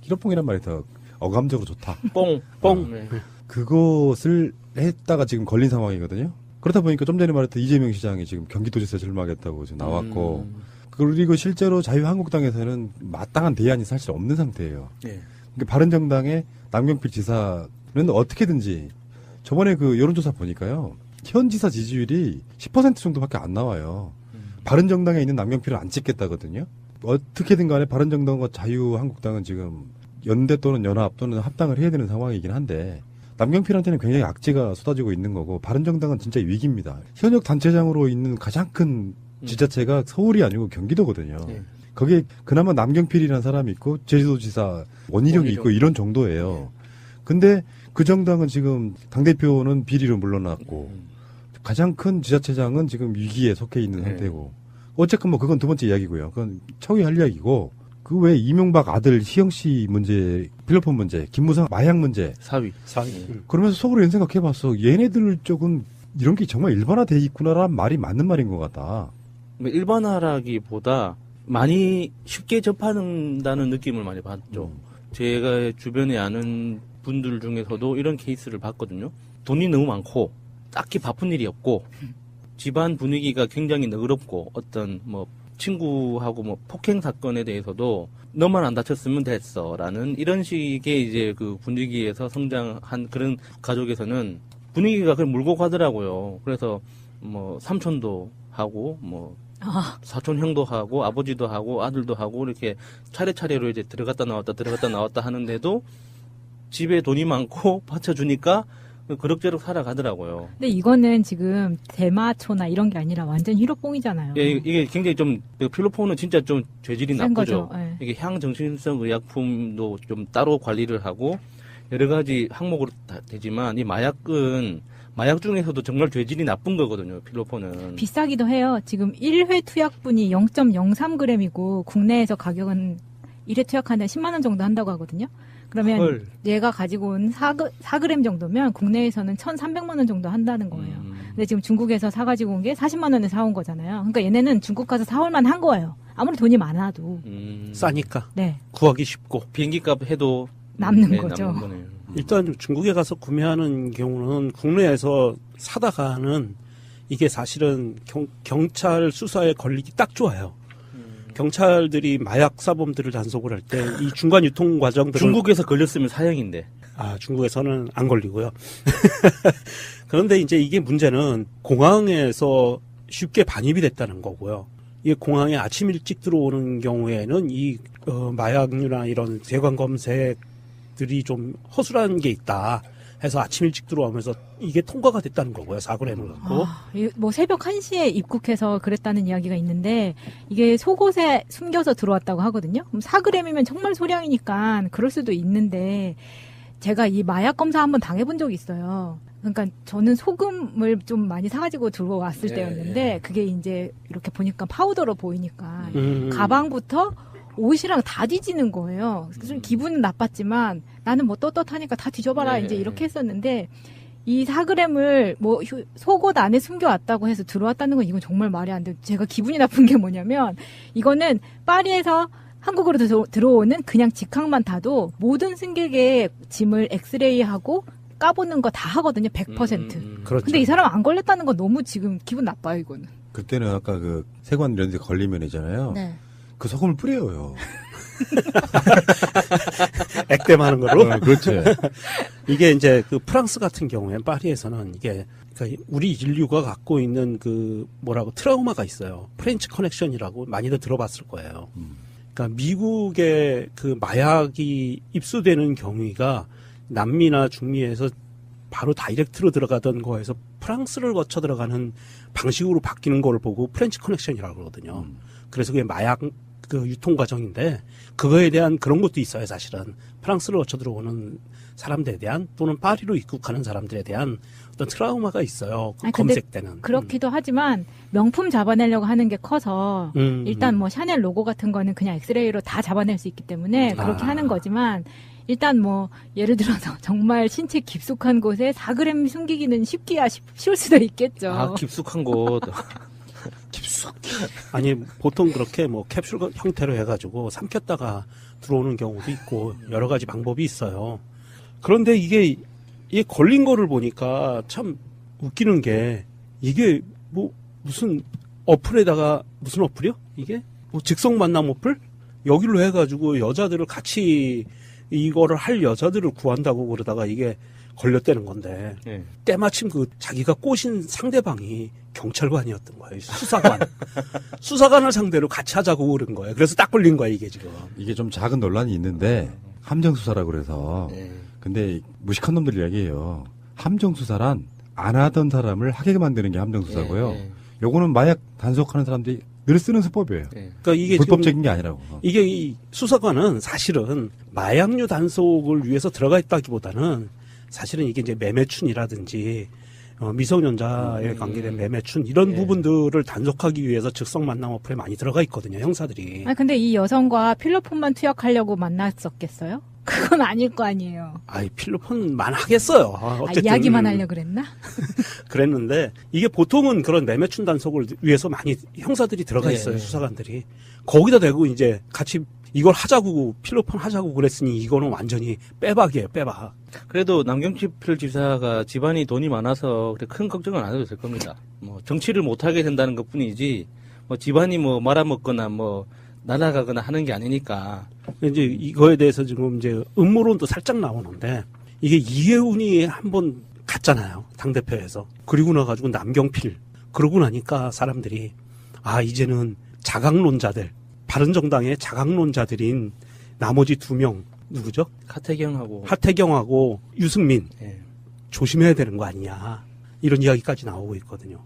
기록뽕이란 말이 더 어감적으로 좋다. 뽕. 네. 그것을 했다가 지금 걸린 상황이거든요. 그러다 보니까 좀 전에 말했던 이재명 시장이 지금 경기도지사 출마하겠다고 지금 나왔고, 그리고 실제로 자유한국당에서는 마땅한 대안이 사실 없는 상태예요. 네. 그러니까 바른정당의 남경필 지사는 어떻게든지 저번에 그 여론조사 보니까요, 현 지사 지지율이 10% 정도밖에 안 나와요. 바른정당에 있는 남경필은 안 찍겠다거든요. 어떻게든 간에 바른정당과 자유한국당은 지금 연대 또는 연합 또는 합당을 해야 되는 상황이긴 한데, 남경필한테는 굉장히 악재가 쏟아지고 있는 거고, 바른정당은 진짜 위기입니다. 현역 단체장으로 있는 가장 큰 지자체가 서울이 아니고 경기도거든요. 네. 거기에 그나마 남경필이라는 사람이 있고 제주도지사 원희룡이 있고 이런 정도예요. 근데 그 정당은 지금 당대표는 비리로 물러났고 가장 큰 지자체장은 지금 위기에 속해 있는 상태고, 어쨌건 뭐 그건 두 번째 이야기고요. 그건 처리할 이야기고, 그 외에 이명박 아들 희영씨 문제, 필로폰 문제, 김무성 마약 문제, 사위. 그러면서 속으로 이런 생각해봤어. 얘네들 쪽은 이런 게 정말 일반화돼 있구나라는 말이 맞는 말인 것 같다. 일반화라기보다 많이 쉽게 접한다는 느낌을 많이 받죠. 제가 주변에 아는 분들 중에서도 이런 케이스를 봤거든요. 돈이 너무 많고 딱히 바쁜 일이 없고 집안 분위기가 굉장히 너그럽고, 어떤 뭐 친구하고 뭐 폭행 사건에 대해서도 너만 안 다쳤으면 됐어라는 이런 식의 이제 그 분위기에서 성장한 그런 가족에서는 분위기가 그걸 물고 가더라고요. 그래서 뭐 삼촌도 하고 뭐 사촌 형도 하고 아버지도 하고 아들도 하고 이렇게 차례차례로 이제 들어갔다 나왔다 하는데도 집에 돈이 많고 받쳐주니까 그럭저럭 살아가더라고요. 근데 이거는 지금 대마초나 이런 게 아니라 완전 히로뽕이잖아요. 예, 이게 굉장히 좀, 필로폰은 진짜 좀 죄질이 센 나쁘죠. 거죠. 예. 이게 향정신성 의약품도 좀 따로 관리를 하고 여러 가지 항목으로 다 되지만, 이 마약은 마약 중에서도 정말 죄질이 나쁜 거거든요, 필로폰은. 비싸기도 해요. 지금 1회 투약분이 0.03g이고 국내에서 가격은 1회 투약하는데 10만 원 정도 한다고 하거든요. 그러면 헐. 얘가 가지고 온 4g 정도면 국내에서는 1,300만 원 정도 한다는 거예요. 근데 지금 중국에서 사가지고 온 게 40만 원에 사온 거잖아요. 그러니까 얘네는 중국 가서 사올만 한 거예요. 아무리 돈이 많아도. 싸니까. 네. 구하기 쉽고. 비행기값 해도 남는 거죠. 남는 거네요. 일단 중국에 가서 구매하는 경우는 국내에서 사다가는 이게 사실은 경찰 수사에 걸리기 딱 좋아요. 경찰들이 마약 사범들을 단속을 할 때 이 중간 유통 과정들을 중국에서 걸렸으면 사형인데. 중국에서는 안 걸리고요. 그런데 이제 이게 문제는 공항에서 쉽게 반입이 됐다는 거고요. 이게 공항에 아침 일찍 들어오는 경우에는 이 마약류나 이런 세관 검색들이 좀 허술한 게 있다 해서 아침 일찍 들어오면서 이게 통과가 됐다는 거고요. 4g을 갖고. 뭐 새벽 1시에 입국해서 그랬다는 이야기가 있는데 이게 속옷에 숨겨서 들어왔다고 하거든요. 그럼 4g이면 정말 소량이니까 그럴 수도 있는데, 제가 이 마약 검사 한번 당해본 적이 있어요. 그러니까 저는 소금을 좀 많이 사가지고 들어왔을 때였는데, 그게 이제 이렇게 보니까 파우더로 보이니까 가방부터 옷이랑 다 뒤지는 거예요. 그래서 좀 기분은 나빴지만 나는 뭐 떳떳하니까 다 뒤져봐라 이제 이렇게 했었는데, 이 4g을 뭐 속옷 안에 숨겨왔다고 해서 들어왔다는 건 이건 정말 말이 안 돼요. 제가 기분이 나쁜 게 뭐냐면, 이거는 파리에서 한국으로 들어오는 그냥 직항만 타도 모든 승객의 짐을 엑스레이하고 까보는 거 다 하거든요. 100%. 그렇죠. 근데 이 사람 안 걸렸다는 건 너무 지금 기분 나빠요, 이거는. 그때는 아까 그 세관 이런 데 걸리면 있잖아요. 네. 그 소금을 뿌려요. 액땜하는 거로. 그렇죠. 이게 이제 그 프랑스 같은 경우에 파리에서는 이게 그러니까 우리 인류가 갖고 있는 그 뭐라고 트라우마가 있어요. 프렌치 커넥션이라고 많이들 들어봤을 거예요. 그러니까 미국의 그 마약이 입수되는 경위가 남미나 중미에서 바로 다이렉트로 들어가던 거에서 프랑스를 거쳐 들어가는 방식으로 바뀌는 걸 보고 프렌치 커넥션이라고 그러거든요. 그래서 그게 마약 그 유통 과정인데, 그거에 대한 그런 것도 있어요. 사실은 프랑스를 거쳐 들어오는 사람들에 대한, 또는 파리로 입국하는 사람들에 대한 어떤 트라우마가 있어요. 그 검색 때는. 그렇기도 하지만 명품 잡아내려고 하는 게 커서 일단 뭐 샤넬 로고 같은 거는 그냥 엑스레이로 다 잡아낼 수 있기 때문에 그렇게 하는 거지만, 일단 뭐 예를 들어서 정말 신체 깊숙한 곳에 4g 숨기기는 쉬울 수도 있겠죠. 깊숙한 곳. 깊숙이. 아니 보통 그렇게 뭐 캡슐 형태로 해가지고 삼켰다가 들어오는 경우도 있고 여러 가지 방법이 있어요. 그런데 이게 걸린 거를 보니까 참 웃기는 게 이게 뭐 무슨 어플에다가 무슨 어플이요? 이게 뭐 즉석 만남 어플? 여기로 해가지고 여자들을 같이 이거를 할 여자들을 구한다고 그러다가 이게 걸렸다는 건데 예. 때마침 그 자기가 꼬신 상대방이 경찰관이었던 거예요. 수사관. 수사관을 상대로 같이 하자고 그런 거예요. 그래서 딱 걸린 거예요, 이게 지금. 이게 좀 작은 논란이 있는데 함정수사라고 그래서 예. 근데 무식한 놈들 이야기예요. 함정수사란 안 하던 사람을 하게 만드는 게 함정수사고요. 예, 예. 요거는 마약 단속하는 사람들이 늘 쓰는 수법이에요. 예. 그러니까 이게 불법적인 게 아니라고. 이게 이 수사관은 사실은 마약류 단속을 위해서 들어가 있다기보다는 사실은 이게 이제 매매춘이라든지 미성년자에 관계된 매매춘 이런 예. 부분들을 단속하기 위해서 즉석 만남 어플에 많이 들어가 있거든요, 형사들이. 아 근데 이 여성과 필로폰만 투약하려고 만났었겠어요? 그건 아닐 거 아니에요. 아이 필로폰만 하겠어요. 어쨌든 이야기만 하려 그랬나? 그랬는데 이게 보통은 그런 매매춘 단속을 위해서 많이 형사들이 들어가 있어요, 예. 수사관들이. 거기다 대고 이제 같이 이걸 하자고 필로폰 하자고 그랬으니 이거는 완전히 빼박이에요, 빼박. 그래도 남경필 지사가 집안이 돈이 많아서 그렇게 큰 걱정은 안 해도 될 겁니다. 뭐 정치를 못 하게 된다는 것뿐이지 뭐 집안이 뭐 말아먹거나 뭐 날아가거나 하는 게 아니니까. 이제 이거에 대해서 지금 이제 음모론도 살짝 나오는데 이게 이해운이 한번 갔잖아요, 당대표에서. 그리고 나가지고 남경필. 그러고 나니까 사람들이 이제는 자강론자들, 바른정당의 자강론자들인 나머지 2명 누구죠? 하태경하고 유승민 예. 조심해야 되는 거 아니냐, 이런 이야기까지 나오고 있거든요.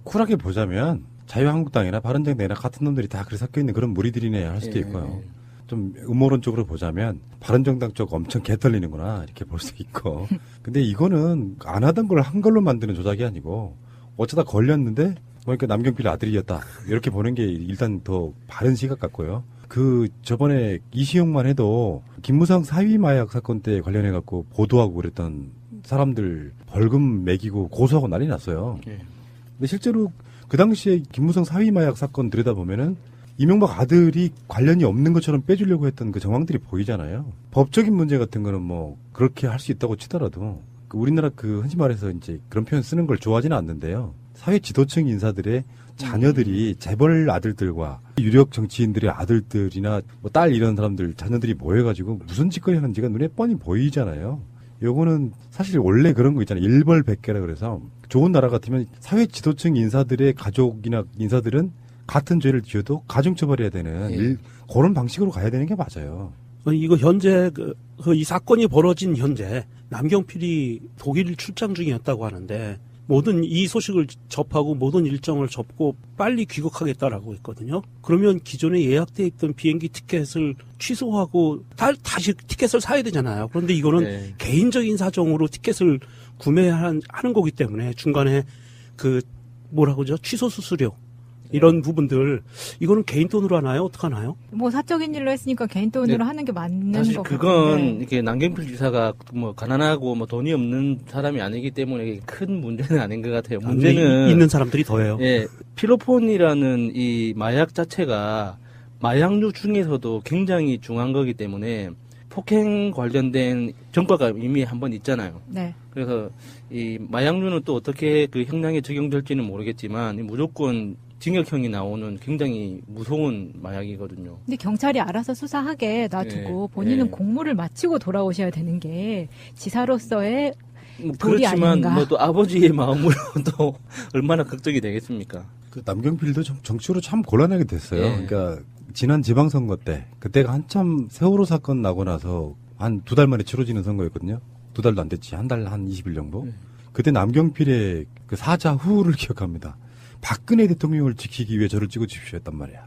쿨하게 보자면 자유한국당이나 바른정당이나 같은 놈들이 다 그래 섞여 있는 그런 무리들이네 할 수도 예. 있고요. 좀 음모론적으로 보자면 바른정당 쪽 엄청 개털리는구나 이렇게 볼 수 있고. 근데 이거는 안 하던 걸 한 걸로 만드는 조작이 아니고 어쩌다 걸렸는데 보니까 남경필 아들이었다 이렇게 보는 게 일단 더 바른 시각 같고요. 그 저번에 이시용만 해도 김무성 사위 마약 사건 때 관련해 갖고 보도하고 그랬던 사람들 벌금 매기고 고소하고 난리 났어요. 예. 근데 실제로 그 당시에 김무성 사위 마약 사건 들여다보면은 이명박 아들이 관련이 없는 것처럼 빼주려고 했던 그 정황들이 보이잖아요. 법적인 문제 같은 거는 뭐 그렇게 할 수 있다고 치더라도 우리나라 흔히 말해서 이제 그런 표현 쓰는 걸 좋아하지는 않는데요. 사회 지도층 인사들의 자녀들이 재벌 아들들과 유력 정치인들의 아들들이나 뭐 딸 이런 사람들 자녀들이 모여가지고 무슨 짓거리 하는지가 눈에 뻔히 보이잖아요. 요거는 사실 원래 그런 거 있잖아요. 일벌백계라 그래서 좋은 나라 같으면 사회 지도층 인사들의 가족이나 인사들은 같은 죄를 지어도 가중처벌해야 되는 그런 방식으로 가야 되는 게 맞아요. 이거 현재 이 사건이 벌어진 현재 남경필이 독일 출장 중이었다고 하는데 모든 이 소식을 접하고 모든 일정을 접고 빨리 귀국하겠다라고 했거든요. 그러면 기존에 예약돼 있던 비행기 티켓을 취소하고 다시 티켓을 사야 되잖아요. 그런데 이거는 개인적인 사정으로 티켓을 구매하는 거기 때문에 중간에 취소 수수료 이런 부분들 이거는 개인 돈으로 하나요? 어떻게 하나요? 뭐 사적인 일로 했으니까 개인 돈으로 하는 게 맞는 사실 거 그건 같은데. 이렇게 남경필 지사가 뭐 가난하고 뭐 돈이 없는 사람이 아니기 때문에 큰 문제는 아닌 것 같아요. 문제는 있는 사람들이 더해요. 예, 필로폰이라는 이 마약 자체가 마약류 중에서도 굉장히 중요한 거기 때문에 폭행 관련된 전과가 이미 한 번 있잖아요. 네. 그래서 이 마약류는 또 어떻게 그 형량에 적용될지는 모르겠지만 무조건 징역형이 나오는 굉장히 무서운 마약이거든요. 근데 경찰이 알아서 수사하게 놔두고 본인은 공무를 마치고 돌아오셔야 되는 게 지사로서의 도리 그렇지만 아닌가. 뭐 또 아버지의 마음으로 또 얼마나 걱정이 되겠습니까? 남경필도 정치로 참 곤란하게 됐어요. 예. 그러니까 지난 지방선거 때 그때가 한참 세월호 사건 나고 나서 한 2달 만에 치러지는 선거였거든요. 2달도 안 됐지. 한 달 한 20일 정도. 그때 남경필의 그 사자 후를 기억합니다. 박근혜 대통령을 지키기 위해 저를 찍어 주십시오 했단 말이야.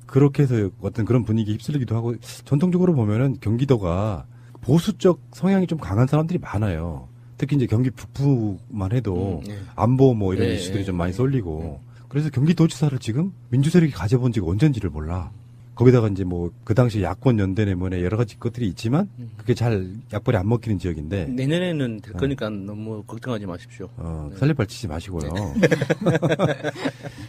그렇게 해서 어떤 그런 분위기에 휩쓸리기도 하고 전통적으로 보면은 경기도가 보수적 성향이 좀 강한 사람들이 많아요. 특히 이제 경기 북부만 해도 안보 뭐 이런 이슈들이 좀 많이 쏠리고 그래서 경기도지사를 지금 민주세력이 가져본 지가 언젠지를 몰라. 거기다가 이제 뭐 그 당시 야권 연대 내문에 여러 가지 것들이 있지만 그게 잘 약벌이 안 먹히는 지역인데 내년에는 될 거니까 너무 걱정하지 마십시오. 살림발 치지 마시고요.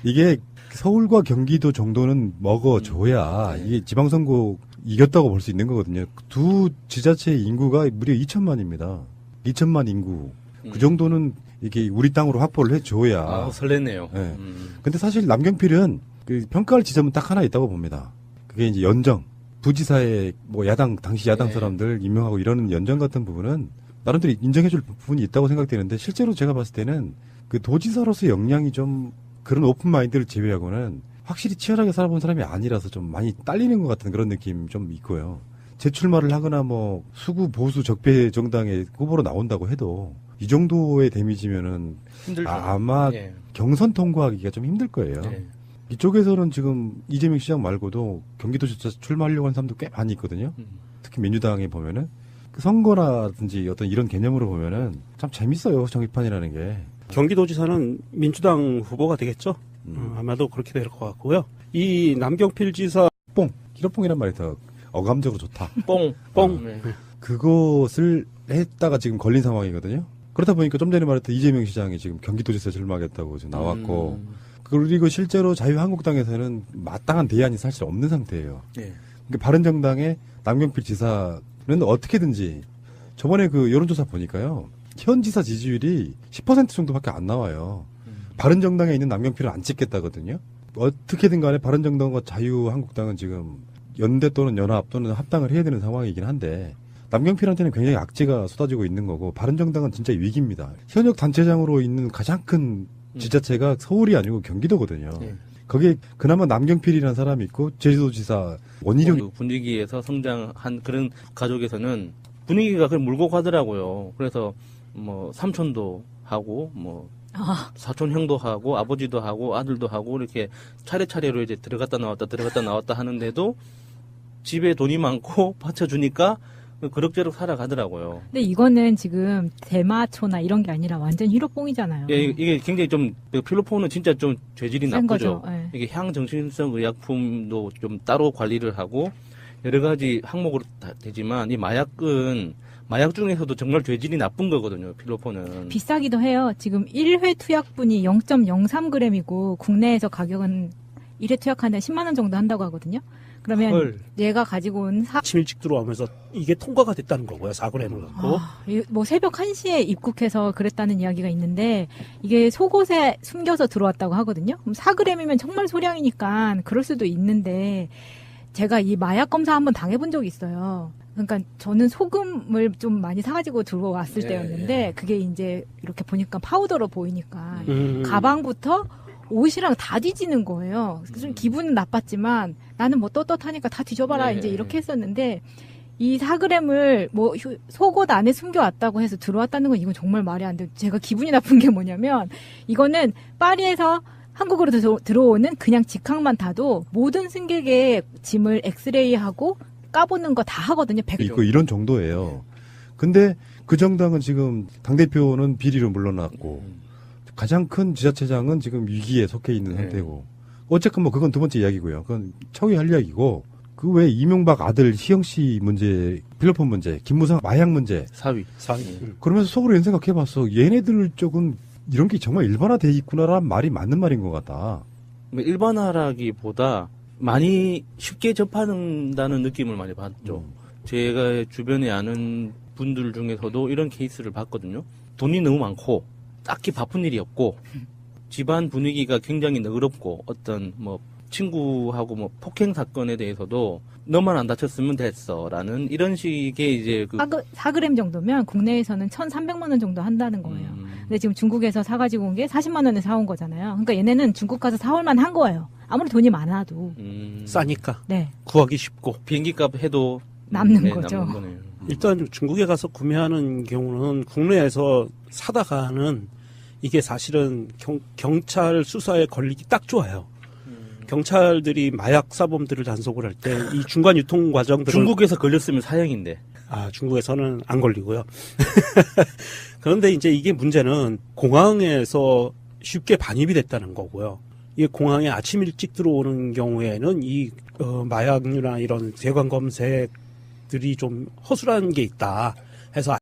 이게 서울과 경기도 정도는 먹어줘야 이게 지방선거 이겼다고 볼 수 있는 거거든요. 두 지자체의 인구가 무려 2천만입니다. 2천만 인구. 그 정도는 이게 우리 땅으로 확보를 해줘야. 아, 설레네요. 네. 근데 사실 남경필은 그 평가할 지점은 딱 하나 있다고 봅니다. 그게 이제 연정. 부지사의 뭐 당시 야당 네. 사람들 임명하고 이러는 연정 같은 부분은 나름대로 인정해줄 부분이 있다고 생각되는데 실제로 제가 봤을 때는 그 도지사로서의 역량이 좀 그런 오픈 마인드를 제외하고는 확실히 치열하게 살아본 사람이 아니라서 좀 많이 딸리는 것 같은 그런 느낌 좀 있고요. 재출마를 하거나 뭐 수구 보수 적폐 정당의 후보로 나온다고 해도 이 정도의 데미지면은 힘들죠. 아마 예. 경선 통과하기가 좀 힘들 거예요. 예. 이쪽에서는 지금 이재명 시장 말고도 경기도지사 출마하려고 하는 사람도 꽤 많이 있거든요. 특히 민주당에 보면은 그 선거라든지 어떤 이런 개념으로 보면은 참 재밌어요. 정의판이라는 게. 경기도지사는 민주당 후보가 되겠죠? 아마도 그렇게 될 것 같고요. 이 남경필 지사 기럽봉이란 말이 더 어감적으로 좋다. 뽕. 네. 그것을 했다가 지금 걸린 상황이거든요. 그러다 보니까 좀 전에 말했던 이재명 시장이 지금 경기도지사 출마하겠다고 지금 나왔고, 그리고 실제로 자유한국당에서는 마땅한 대안이 사실 없는 상태예요. 예. 그러니까 바른정당의 남경필 지사는 어떻게든지 저번에 그 여론조사 보니까요. 현 지사 지지율이 10% 정도밖에 안 나와요. 바른정당에 있는 남경필을 안 찍겠다거든요. 어떻게든 간에 바른정당과 자유한국당은 지금 연대 또는 연합 또는 합당을 해야 되는 상황이긴 한데 남경필한테는 굉장히 악재가 쏟아지고 있는 거고 바른정당은 진짜 위기입니다. 현역 단체장으로 있는 가장 큰 지자체가 서울이 아니고 경기도거든요. 예. 거기에 그나마 남경필이라는 사람이 있고 제주도지사 원희룡 그 분위기에서 성장한 그런 가족에서는 분위기가 그냥 물고 가더라고요. 그래서 뭐 삼촌도 하고 뭐 사촌 형도 하고 아버지도 하고 아들도 하고 이렇게 차례차례로 이제 들어갔다 나왔다 하는데도 집에 돈이 많고 받쳐주니까 그럭저럭 살아가더라고요. 근데 이거는 지금 대마초나 이런 게 아니라 완전 히로뽕이잖아요. 예, 이게 굉장히 좀 필로폰은 진짜 좀 죄질이 센 나쁘죠. 거죠. 예. 이게 향정신성 의약품도 좀 따로 관리를 하고 여러 가지 항목으로 다 되지만 이 마약 중에서도 정말 죄질이 나쁜 거거든요. 필로폰은. 비싸기도 해요. 지금 1회 투약분이 0.03g이고 국내에서 가격은 1회 투약하는데 10만 원 정도 한다고 하거든요. 그러면 헐. 얘가 가지고 온 아침 일찍 들어오면서 이게 통과가 됐다는 거고요. 4g을 갖고. 뭐 새벽 1시에 입국해서 그랬다는 이야기가 있는데 이게 속옷에 숨겨서 들어왔다고 하거든요. 그럼 4g이면 정말 소량이니까 그럴 수도 있는데 제가 이 마약 검사 한번 당해본 적이 있어요. 그러니까 저는 소금을 좀 많이 사가지고 들어왔을 예, 때였는데 그게 이제 이렇게 보니까 파우더로 보이니까 음. 가방부터 옷이랑 다 뒤지는 거예요. 좀 기분은 나빴지만 나는 뭐 떳떳하니까 다 뒤져봐라 네. 이제 이렇게 했었는데 이 4g을 뭐 속옷 안에 숨겨왔다고 해서 들어왔다는 건 이건 정말 말이 안 돼요. 제가 기분이 나쁜 게 뭐냐면 이거는 파리에서 한국으로 들어오는 그냥 직항만 타도 모든 승객의 짐을 엑스레이하고 까보는 거 다 하거든요. 있고 이런 정도예요. 근데 그 정당은 지금 당대표는 비리로 물러났고 가장 큰 지자체장은 지금 위기에 속해 있는 네. 상태고 어쨌건 뭐 그건 두 번째 이야기고요. 그건 차후에 할 이야기고 그 외에 이명박 아들 희영 씨 문제, 필로폰 문제, 김무성 마약 문제 사위. 그러면서 속으로 이런 생각해봤어. 얘네들 쪽은 이런 게 정말 일반화돼 있구나라는 말이 맞는 말인 것 같다. 뭐 일반화라기보다 많이 쉽게 접한다는 느낌을 많이 받죠. 제가 주변에 아는 분들 중에서도 이런 케이스를 봤거든요. 돈이 너무 많고 딱히 바쁜 일이 없고 집안 분위기가 굉장히 너그럽고 어떤 뭐 친구하고 뭐 폭행 사건에 대해서도 너만 안 다쳤으면 됐어라는 이런 식의 이제 그 4g 정도면 국내에서는 1,300만 원 정도 한다는 거예요. 근데 지금 중국에서 사가지고 온 게 40만 원에 사온 거잖아요. 그러니까 얘네는 중국 가서 사올만 한 거예요. 아무리 돈이 많아도. 싸니까. 네. 구하기 쉽고. 비행기값 해도 남는 거죠. 남는 거네요. 일단 중국에 가서 구매하는 경우는 국내에서 사다가는 이게 사실은 경찰 수사에 걸리기 딱 좋아요. 경찰들이 마약 사범들을 단속을 할 때 이 중간 유통 과정들을 중국에서 걸렸으면 사형인데. 중국에서는 안 걸리고요. 그런데 이제 이게 문제는 공항에서 쉽게 반입이 됐다는 거고요. 이 공항에 아침 일찍 들어오는 경우에는 이 마약류나 이런 세관 검색들이 좀 허술한 게 있다 해서